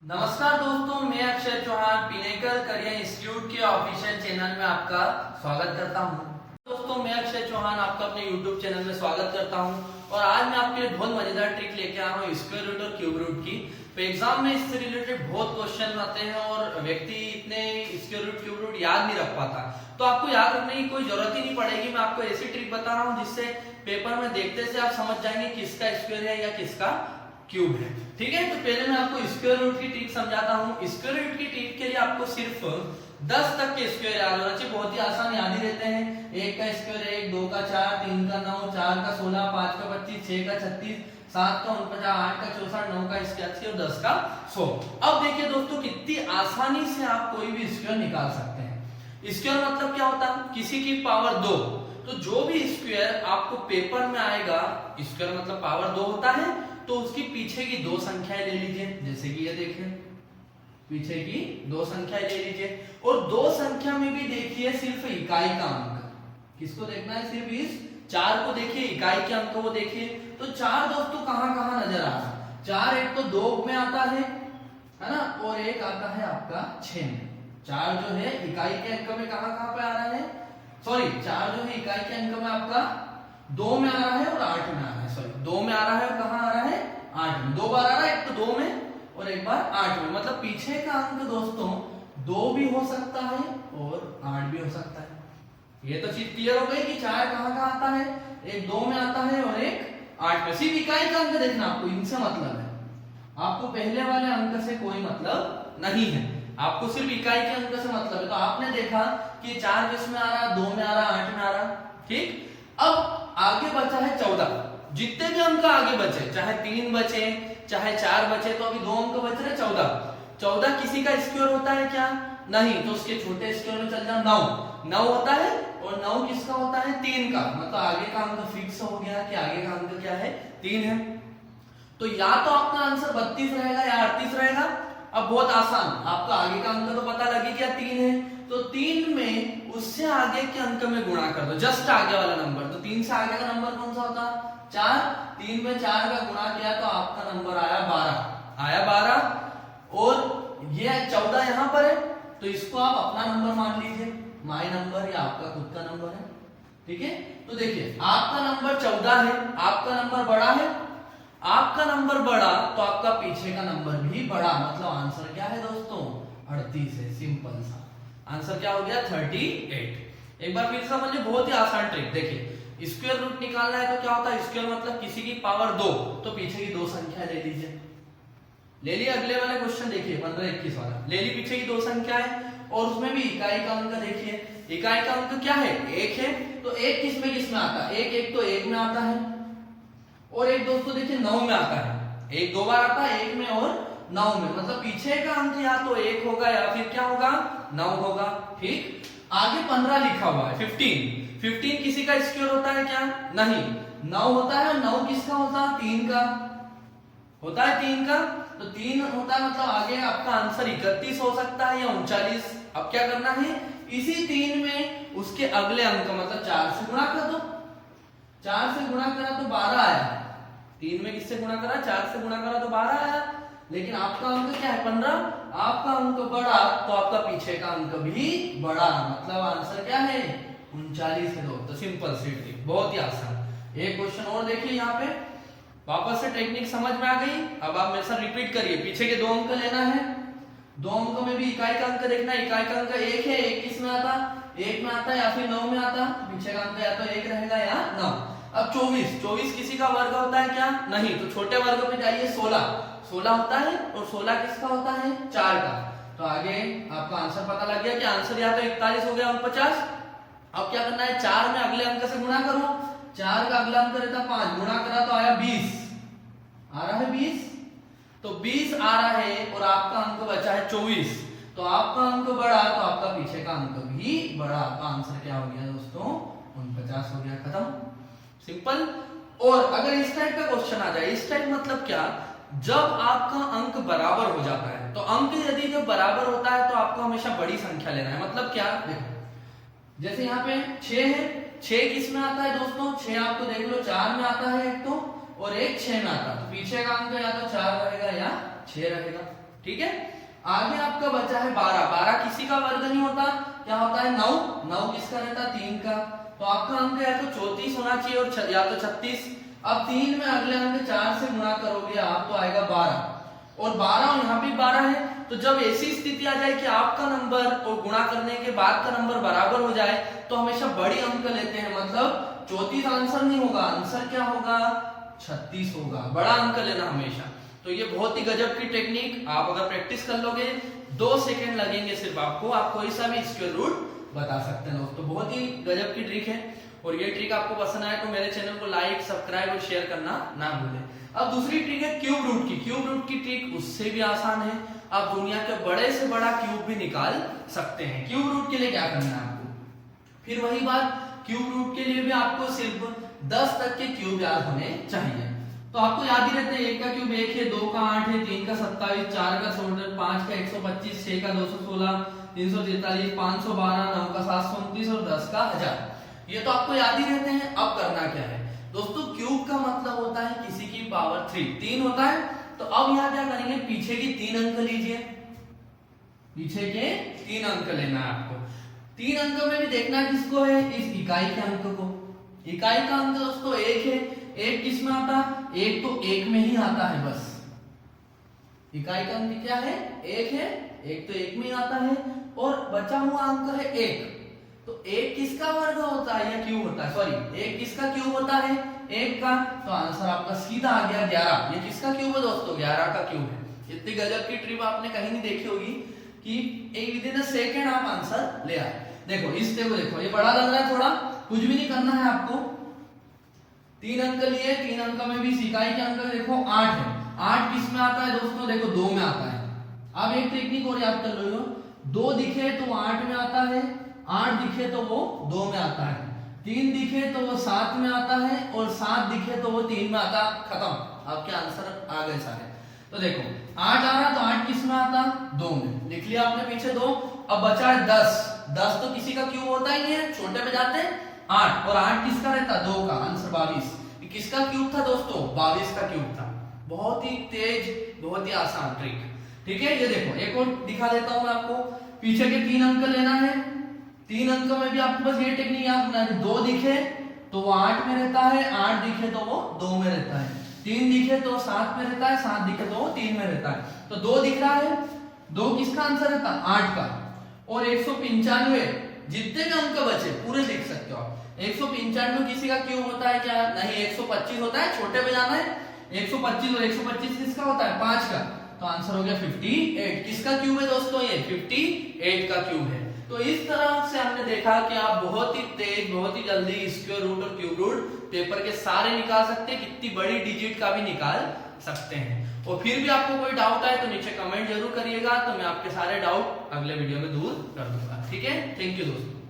नमस्कार दोस्तों, मैं Akshay Chauhan Pinnacle career institute के ऑफिशियल चैनल में आपका स्वागत करता हूं। दोस्तों, मैं अक्षय चौहान आपका अपने यूट्यूब चैनल में स्वागत करता हूं और आज मैं आपके लिए बहुत मजेदार ट्रिक लेके आया हूं स्क्वायर रूट और क्यूब रूट की। तो एग्जाम में इससे रिलेटेड बहुत क्वेश्चन आते हैं और व्यक्ति इतने स्क्वायर रूट क्यूब रूट याद नहीं रख पाता, तो आपको याद रखने की कोई जरूरत ही नहीं पड़ेगी। मैं आपको ऐसी ट्रिक बता रहा हूँ जिससे पेपर में देखते से आप समझ जाएंगे किसका स्क्वायर है या किसका क्यूब है। ठीक है, तो पहले मैं आपको स्क्वायर रूट की ट्रिक समझाता हूँ। स्क्वायर रूट की ट्रिक के लिए आपको सिर्फ 10 तक के स्क्वायर याद होना चाहिए। बहुत ही आसान याद ही रहते हैं। 1 का स्क्वायर 1, 2 का 4, 3 का 9, 4 का 16, 5 का 25, 6 का 36, 7 का 49, 8 का 64, 9 का 81 और 10 का 100। अब देखिए दोस्तों, कितनी आसानी से आप कोई भी स्क्वायर निकाल सकते हैं। स्क्वायर मतलब क्या होता है? किसी की पावर 2। तो जो भी स्क्वायर आपको पेपर में आएगा, स्क्वायर मतलब पावर 2 होता है, तो उसकी पीछे की दो संख्याएं ले लीजिए। जैसे कि ये देखें, पीछे की दो संख्याएं ले लीजिए और दो संख्या में भी देखिए सिर्फ इकाई का अंक। किसको देखना है? सिर्फ इस 4 को देखिए, इकाई के अंक को देखिए। तो 4 दोस्तों कहां कहां नजर आ रहा है? 4 एक तो 2 में आता है ना, और एक आता है आपका 6 में। 4 जो है इकाई के अंक में कहां कहां पे आ रहा है? सॉरी, 4 जो है इकाई के अंक में आपका 2 में आ रहा है और 8 में आ रहा है। सॉरी, 2 में आ रहा है और कहां आ रहा है? 8 में। 2 बार आ रहा है, एक तो 2 में और एक बार 8 में। मतलब पीछे का अंक दोस्तों 2 भी हो सकता है और 8 भी हो सकता है। ये तो चीज क्लियर हो गई कि 4 कहां कहां आता है? एक 2 में आता है और एक 8 में। सिर्फ इकाई का अंक देखना, आपको इनसे मतलब है। आपको पहले वाले अंक से कोई मतलब नहीं है, आपको सिर्फ इकाई के अंक से मतलब है। तो आपने देखा कि 4 किसमें आ रहा, 2 में आ रहा, 8 में आ रहा। ठीक, अब आगे बचा है 14। जितने भी अंक आगे बचे, चाहे 3 बचे चाहे 4 बचे, तो अभी 2 अंक बच रहे। 14 किसी का स्क्वायर होता है क्या? नहीं, तो उसके छोटे स्क्वायर में चल जाओ। 9 होता है और 9 किसका होता है? 3 का। मतलब आगे का अंक फिक्स हो गया कि आगे का अंक क्या है? 3 है। तो या तो आपका आंसर 32 रहेगा या 38 रहेगा। अब बहुत आसान, आपका आगे का अंक तो पता लगे क्या? 3 है, तो 3 में उससे आगे के अंक में गुणा कर दो, जस्ट आगे वाला नंबर। तो 3 से आगे का नंबर कौन सा होता? 4। 3 में 4 का गुणा किया तो आपका नंबर आया 12। और ये 14 यहां पर है, तो इसको आप अपना नंबर मान लीजिए, माई नंबर या आपका खुद का नंबर है। ठीक है, तो देखिए आपका नंबर 14 है, आपका नंबर बड़ा है। आपका नंबर बड़ा तो आपका पीछे का नंबर भी बड़ा। मतलब आंसर क्या है दोस्तों? 38 है। सिंपल सा आंसर क्या हो गया? 38। एक बार फिर समझिए, बहुत ही आसान ट्रिक। देखिए, स्क्वायर रूट निकालना है तो क्या होता है? स्क्वायर मतलब किसी की पावर 2, तो पीछे की दो संख्या ले लीजिए। ले लिया। अगले वाला क्वेश्चन देखिए, 15 21 वाला ले ली। पीछे की दो संख्या है और उसमें भी इकाई का अंक देखिए। इकाई का अंक क्या है? 1 है। तो 1 किसमें आता है? 1 तो 1 में आता है और एक दोस्तों देखिए 9 में आता है। 1 2 बार आता है, 1 में और 9 में। मतलब पीछे का अंक या तो 1 होगा या फिर क्या होगा? 9 होगा। ठीक, आगे 15 लिखा हुआ है। 15 किसी का स्क्वायर होता है क्या? नहीं, 9 होता है। 9 किसका होता है? 3 का होता है। 3 का, तो 3 होता है। मतलब आगे आपका आंसर 31 हो सकता है या 39। अब क्या करना है? इसी 3 में उसके अगले अंक मतलब 4 से गुणा कर दो। 4 से गुणा करा तो 12 आया। 3 में किससे गुणा करा? 4 से गुणा करा तो 12 आया। लेकिन आपका अंक क्या है? 15। आपका अंक बड़ा तो आपका पीछे का अंक भी बड़ा। मतलब आंसर क्या है? 39 है। तो सिंपल सी ट्रिक, बहुत ही आसान। एक क्वेश्चन और देखिए, यहाँ पे वापस से टेक्निक समझ में आ गई। अब आप मेरे साथ रिपीट करिए। पीछे के दो अंक लेना है, दो अंकों में भी इकाई का अंक देखना है। इकाई का अंक 1 है। 1 किस में आता? 1 में आता है या फिर 9 में आता? पीछे का अंक या तो 1 रहेगा या 9। अब 24 किसी का वर्ग होता है क्या? नहीं, तो छोटे वर्ग में जाइए। 16 होता है और 16 किसका होता है? 4 का। तो आगे आपका आंसर पता लग गया कि आंसर या तो 41 हो गया 49। अब क्या करना है? 4 में अगले अंक से गुणा करो। 4 का अगला अंक रहता 5, गुणा करा तो आया 20। आ रहा है 20, तो 20 आ रहा है और आपका अंक बचा है 24। तो आपका अंक बड़ा तो आपका पीछे का अंक भी बड़ा। तो आंसर क्या हो गया दोस्तों? 49 हो गया। खत्म, सिंपल। और अगर इस टाइप का क्वेश्चन आ जाए, इस टाइप मतलब क्या? जब आपका अंक बराबर हो जाता है, तो अंक यदि जब बराबर होता है तो आपको हमेशा बड़ी संख्या लेना है। मतलब क्या? देखो, जैसे यहाँ पे 6 है। 6 किस में आता है दोस्तों? 6 आपको देख लो 4 में आता है एक तो, और एक 6 में आता है। तो पीछे का अंक या तो 4 रहेगा या 6 रहेगा। ठीक है। आगे आपका बचा है 12। 12 किसी का वर्ग नहीं होता, क्या होता है 9। 9 किसका रहता है 3 का। तो आपका अंक या तो 34 होना चाहिए और या तो 36। अब 3 में अगले अंक 4 से गुणा करोगे आप तो आएगा 12 और 12 और यहाँ भी 12 है। तो जब ऐसी स्थिति आ जाए कि आपका नंबर और गुणा करने के बाद का नंबर बराबर हो जाए तो हमेशा बड़ी अंक लेते हैं, मतलब 34 आंसर नहीं होगा, आंसर क्या होगा 36 होगा, बड़ा अंक लेना हमेशा। तो ये बहुत ही गजब की टेक्निक, आप अगर प्रैक्टिस कर लोगे 2 सेकंड लगेंगे सिर्फ आपको, आप कोई सा भी स्क्वायर रूट बता सकते हैं दोस्तों। बहुत ही गजब की ट्रिक है और ये ट्रिक आपको पसंद आए तो मेरे चैनल को लाइक सब्सक्राइब और शेयर करना ना भूलें। अब दूसरी ट्रिक है क्यूब रूट की। क्यूब रूट की ट्रिक उससे भी आसान है, आप दुनिया के बड़े से बड़ा क्यूब भी निकाल सकते हैं। क्यूब रूट के लिए क्या करना है आपको, फिर वही बात, क्यूब रूट के लिए भी आपको सिर्फ 10 तक के क्यूब याद होने चाहिए। तो आपको याद ही रहते हैं, 1 का क्यूब 1 है, 2 का 8 है, 3 का 27, 4 का 16, 5 का 125, 6 का 216, 343, 512, 9 का 729 और 10 का 1000। ये तो आपको याद ही रहते हैं। अब करना क्या है दोस्तों, क्यूब का मतलब होता है किसी की पावर 3 होता है। तो अब यहाँ क्या करेंगे, पीछे की 3 अंक लीजिए, पीछे के 3 अंक लेना है आपको। 3 अंक में भी देखना किसको है, इस इकाई के अंक को। इकाई का अंक दोस्तों 1 है, 1 किस में आता है, 1 तो 1 में ही आता है बस। इकाई का अंक क्या है 1 है, 1 तो 1 में ही आता है और बचा हुआ अंक है 1। तो 1 किसका वर्ग होता है या क्यूब होता है, सॉरी 1 किसका क्यूब होता है 1 का। तो आंसर आपका सीधा आ गया 11। ये किसका क्यूब है दोस्तों, 11 का क्यूब है। इतनी गजब की ट्रिक आपने कहीं नहीं देखी होगी कि एक विदिन अ सेकंड आप आंसर ले आए। देखो इस देखो ये बड़ा लग रहा है थोड़ा, कुछ भी नहीं करना है आपको। 3 अंक लिए, 3 अंक में भी इकाई के अंक देखो 8 है। 8 किस में आता है दोस्तों, देखो 2 में आता है। अब एक टेक्निक और याद कर लो, 2 दिखे तो 8 में आता है, 8 दिखे तो वो 2 में आता है, 3 दिखे तो वो 7 में आता है और 7 दिखे तो वो 3 में आता। खत्म, आपके आंसर आ गए सारे। तो देखो 8 आ रहा तो 8 किस में आता, 2 में, लिख लिया आपने पीछे 2। अब बचा है 10। 10 तो किसी का क्यूब होता ही नहीं है, छोटे में जाते हैं 8 और 8 किसका रहता 2 का, आंसर 22। किसका क्यूब था दोस्तों, 22 का क्यूब था। बहुत ही तेज, बहुत ही आसान ट्रिक, ठीक है। ये देखो एक और दिखा देता हूं मैं आपको, पीछे के 3 अंक लेना है। 3 अंक में भी आपको बस ये टेक्निक याद रखना है, 2 दिखे तो वो 8 में रहता है, 8 दिखे तो वो 2 में रहता है, 3 दिखे तो 7 में रहता है, 7 दिखे तो वो 3 में रहता है। तो 2 दिख रहा है, 2 किसका आंसर रहता 8 का। और 195 जितने भी अंक बचे पूरे लिख सकते हो आप। 195 किसी का क्यूब होता है क्या, नहीं 125 होता है, छोटे में जाना है। 125 और 125 किसका होता है 5 का। तो आंसर हो गया 58। किसका क्यूब है दोस्तों, ये 58 का क्यूब है। तो इस तरह से हमने देखा कि आप बहुत ही तेज, बहुत ही जल्दी स्क्वायर रूट और क्यूब रूट पेपर के सारे निकाल सकते हैं, कितनी बड़ी डिजिट का भी निकाल सकते हैं। और फिर भी आपको कोई डाउट आए तो नीचे कमेंट जरूर करिएगा, तो मैं आपके सारे डाउट अगले वीडियो में दूर कर दूंगा। ठीक है, थैंक यू दोस्तों।